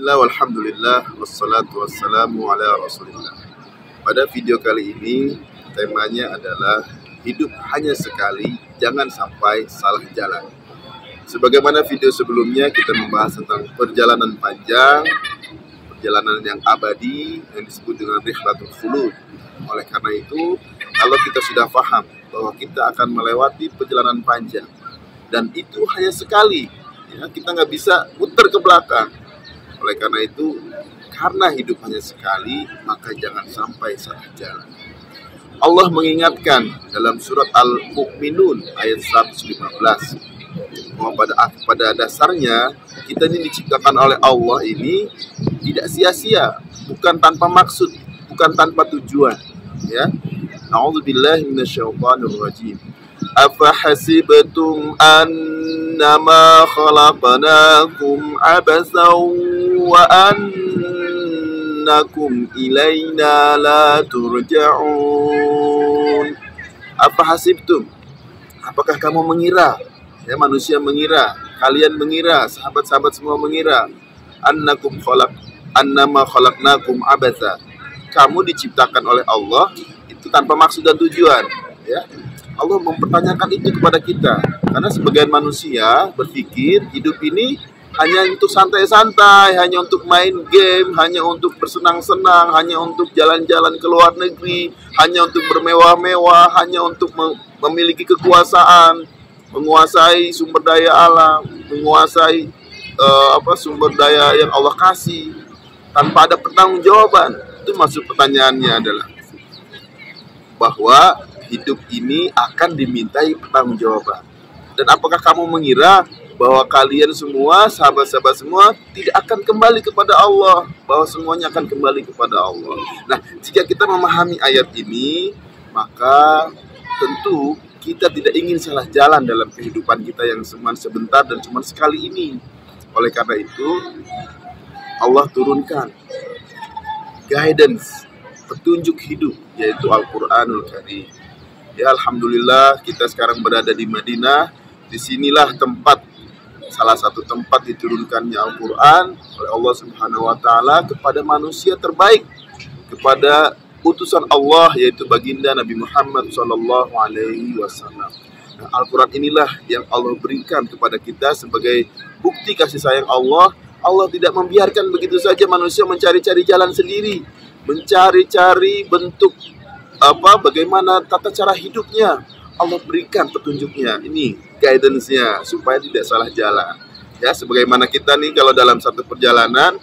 Bismillah, walhamdulillah, wassalatu wassalamu ala rasulillah. Pada video kali ini, temanya adalah hidup hanya sekali, jangan sampai salah jalan. Sebagaimana video sebelumnya, kita membahas tentang perjalanan panjang, perjalanan yang abadi, yang disebut dengan rihlatul khulud. Oleh karena itu, kalau kita sudah paham bahwa kita akan melewati perjalanan panjang, dan itu hanya sekali, ya, kita nggak bisa muter ke belakang. Oleh karena itu, karena hidup hanya sekali, maka jangan sampai salah jalan. Allah mengingatkan dalam surat Al-Mu'minun ayat 115 bahwa pada dasarnya kita ini diciptakan oleh Allah ini tidak sia-sia, bukan tanpa maksud, bukan tanpa tujuan. Ya, A'udzubillahi minasyaitonirrajim. Afahasibtum annama khalaqnakum abasan wa annakum ilaina la turja'un. Afahasibtum, apakah kamu mengira, ya, manusia mengira, kalian mengira, sahabat-sahabat semua mengira, annama khalaqnakum abatha, kamu diciptakan oleh Allah itu tanpa maksud dan tujuan, ya. Allah mempertanyakan itu kepada kita, karena sebagian manusia berpikir hidup ini hanya untuk santai-santai, hanya untuk main game, hanya untuk bersenang-senang, hanya untuk jalan-jalan ke luar negeri, hanya untuk bermewah-mewah, hanya untuk memiliki kekuasaan, menguasai sumber daya alam, menguasai sumber daya yang Allah kasih tanpa ada pertanggungjawaban. Itu maksud pertanyaannya adalah bahwa hidup ini akan dimintai pertanggungjawaban. Dan apakah kamu mengira bahwa kalian semua, sahabat-sahabat semua, tidak akan kembali kepada Allah, bahwa semuanya akan kembali kepada Allah? Nah, jika kita memahami ayat ini, maka tentu kita tidak ingin salah jalan dalam kehidupan kita yang cuma sebentar dan cuma sekali ini. Oleh karena itu, Allah turunkan guidance, petunjuk hidup, yaitu Al-Quranul Karim. Ya, alhamdulillah kita sekarang berada di Madinah. Disinilah tempat, salah satu tempat diturunkannya Al-Quran oleh Allah Subhanahu wa Ta'ala kepada manusia terbaik, kepada utusan Allah, yaitu baginda Nabi Muhammad Sallallahu Alaihi Wasallam. Nah, Al-Quran inilah yang Allah berikan kepada kita sebagai bukti kasih sayang Allah. Allah tidak membiarkan begitu saja manusia mencari-cari jalan sendiri, mencari-cari bentuk bagaimana tata cara hidupnya. Allah berikan petunjuknya, ini guidance-nya supaya tidak salah jalan. Ya, sebagaimana kita nih kalau dalam satu perjalanan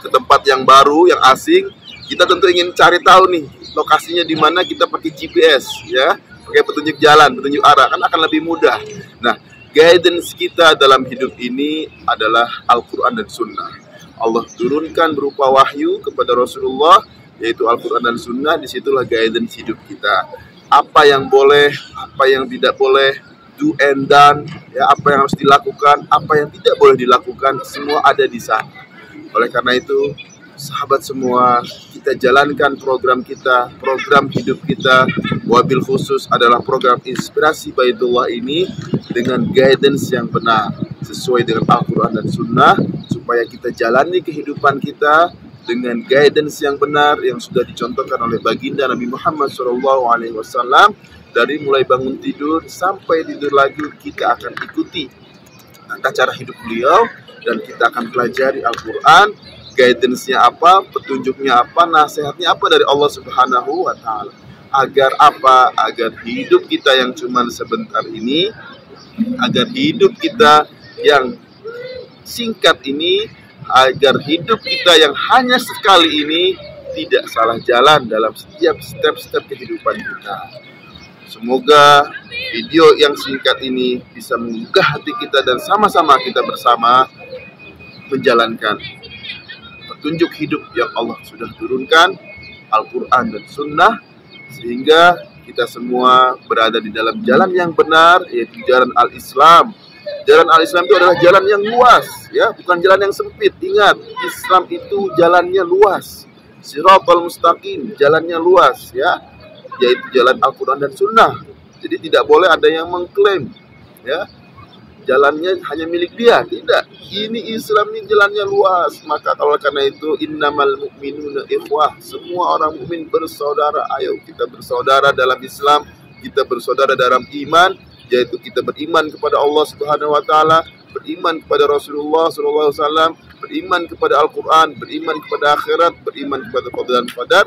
ke tempat yang baru, yang asing, kita tentu ingin cari tahu nih lokasinya di mana, kita pakai GPS, ya, pakai petunjuk jalan, petunjuk arah, kan akan lebih mudah. Nah, guidance kita dalam hidup ini adalah Al-Quran dan Sunnah. Allah turunkan berupa wahyu kepada Rasulullah, yaitu Al-Quran dan Sunnah. Disitulah guidance hidup kita. Apa yang boleh, apa yang tidak boleh, do and done, ya, apa yang harus dilakukan, apa yang tidak boleh dilakukan, semua ada di sana. Oleh karena itu, sahabat semua, kita jalankan program kita, program hidup kita, wabil khusus adalah program Inspirasi Baitullah ini dengan guidance yang benar, sesuai dengan Al-Quran dan Sunnah, supaya kita jalani kehidupan kita dengan guidance yang benar yang sudah dicontohkan oleh baginda Nabi Muhammad SAW. Dari mulai bangun tidur sampai tidur lagi, kita akan ikuti tata cara hidup beliau, dan kita akan pelajari Al-Quran, guidance-nya apa, petunjuknya apa, nasihatnya apa dari Allah Subhanahu wa Ta'ala. Agar apa? Agar hidup kita yang cuma sebentar ini, agar hidup kita yang singkat ini, agar hidup kita yang hanya sekali ini tidak salah jalan dalam setiap step-step kehidupan kita. Semoga video yang singkat ini bisa menggugah hati kita dan sama-sama kita bersama menjalankan petunjuk hidup yang Allah sudah turunkan, Al-Quran dan Sunnah, sehingga kita semua berada di dalam jalan yang benar, yaitu jalan Al-Islam. Jalan Al-Islam itu adalah jalan yang luas, ya, bukan jalan yang sempit. Ingat, Islam itu jalannya luas. Shiratal mustaqim, jalannya luas, ya, yaitu jalan Al-Quran dan Sunnah. Jadi tidak boleh ada yang mengklaim, ya, jalannya hanya milik dia. Tidak, ini Islam ini jalannya luas. Maka kalau karena itu innamal mu'minuna ikhwah, semua orang mukmin bersaudara. Ayo kita bersaudara dalam Islam, kita bersaudara dalam iman, yaitu kita beriman kepada Allah Subhanahu wa taala, beriman kepada Rasulullah sallallahu alaihi wasallam, beriman kepada Al-Qur'an, beriman kepada akhirat, beriman kepada qada dan qadar.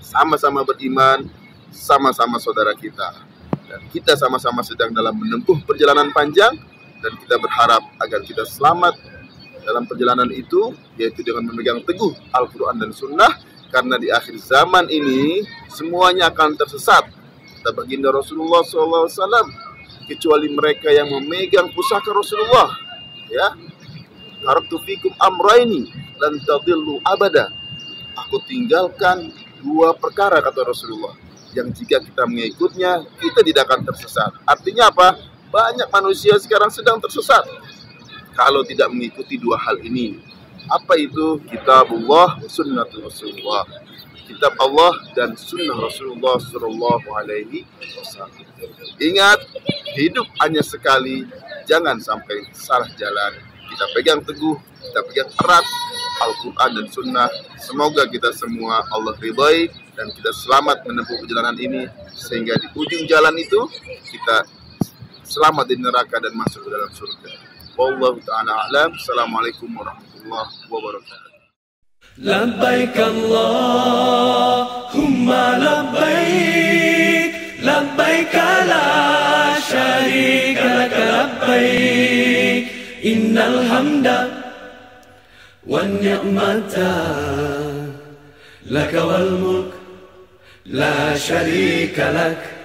Sama-sama beriman, sama-sama saudara kita. Dan kita sama-sama sedang dalam menempuh perjalanan panjang, dan kita berharap agar kita selamat dalam perjalanan itu, yaitu dengan memegang teguh Al-Quran dan Sunnah, karena di akhir zaman ini semuanya akan tersesat. Kata baginda Rasulullah SAW, kecuali mereka yang memegang pusaka Rasulullah. Ya, taraktu fikum amraini lan tadillu abada. Aku tinggalkan dua perkara, kata Rasulullah, yang jika kita mengikutnya, kita tidak akan tersesat. Artinya apa? Banyak manusia sekarang sedang tersesat kalau tidak mengikuti dua hal ini. Apa itu? Kitabullah, sunnatul Rasulullah. Kitab Allah dan sunnah Rasulullah sallallahu alaihi wasallam. Ingat, hidup hanya sekali, jangan sampai salah jalan. Kita pegang teguh, kita pegang erat Al-Quran dan Sunnah. Semoga kita semua Allah ridhai dan kita selamat menempuh perjalanan ini, sehingga di ujung jalan itu kita selamat di neraka dan masuk ke dalam surga. Wallahu ta'ala a'lam. Assalamualaikum warahmatullahi wabarakatuh. Labbaik Allahumma labbaik, labbaik la syarika lak labbaik, innal hamda wan ni'mata lak wal mulk la syarika lak.